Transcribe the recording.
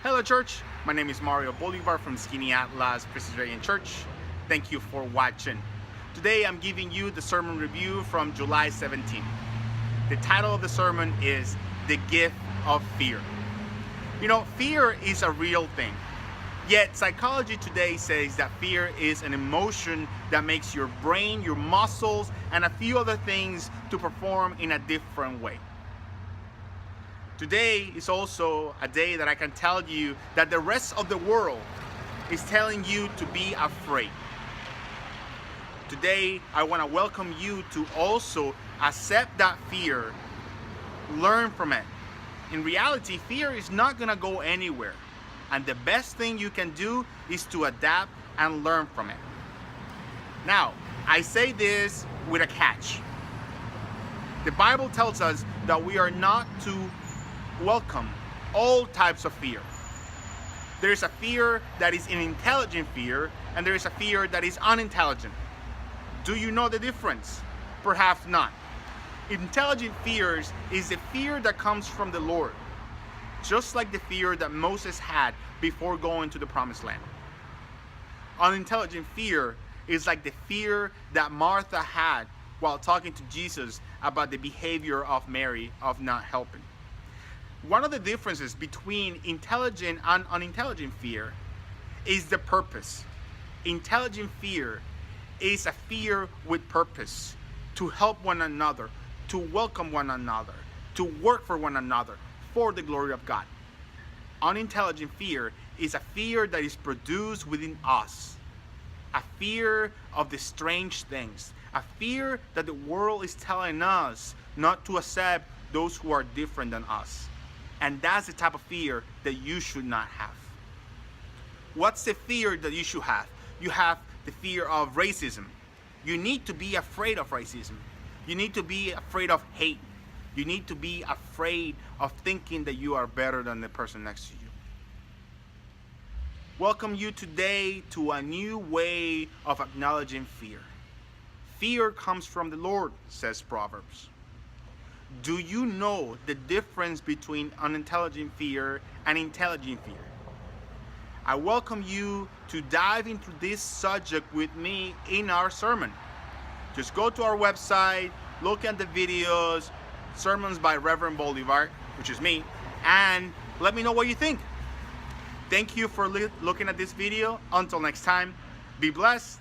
Hello church, my name is Mario Bolivar from Skaneateles Presbyterian Church. Thank you for watching. Today I'm giving you the sermon review from July 17th. The title of the sermon is The Gift of Fear. You know, fear is a real thing. Yet psychology today says that fear is an emotion that makes your brain, your muscles, and a few other things to perform in a different way. Today is also a day that I can tell you that the rest of the world is telling you to be afraid. Today, I want to welcome you to also accept that fear, learn from it. In reality, fear is not going to go anywhere. And the best thing you can do is to adapt and learn from it. Now, I say this with a catch. The Bible tells us that we are not to welcome all types of fear. There is a fear that is an intelligent fear, and there is a fear that is unintelligent. Do you know the difference? Perhaps not. Intelligent fears is the fear that comes from the Lord, just like the fear that Moses had before going to the promised land. Unintelligent fear is like the fear that Martha had while talking to Jesus about the behavior of Mary of not helping. One of the differences between intelligent and unintelligent fear is the purpose. Intelligent fear is a fear with purpose, to help one another, to welcome one another, to work for one another, for the glory of God. Unintelligent fear is a fear that is produced within us, a fear of the strange things, a fear that the world is telling us not to accept those who are different than us. And that's the type of fear that you should not have. What's the fear that you should have? You have the fear of racism. You need to be afraid of racism. You need to be afraid of hate. You need to be afraid of thinking that you are better than the person next to you. Welcome you today to a new way of acknowledging fear. Fear comes from the Lord, says Proverbs. Do you know the difference between unintelligent fear and intelligent fear? I welcome you to dive into this subject with me in our sermon. Just go to our website, look at the videos, sermons by Reverend Bolivar, which is me, and let me know what you think. Thank you for looking at this video. Until next time, be blessed.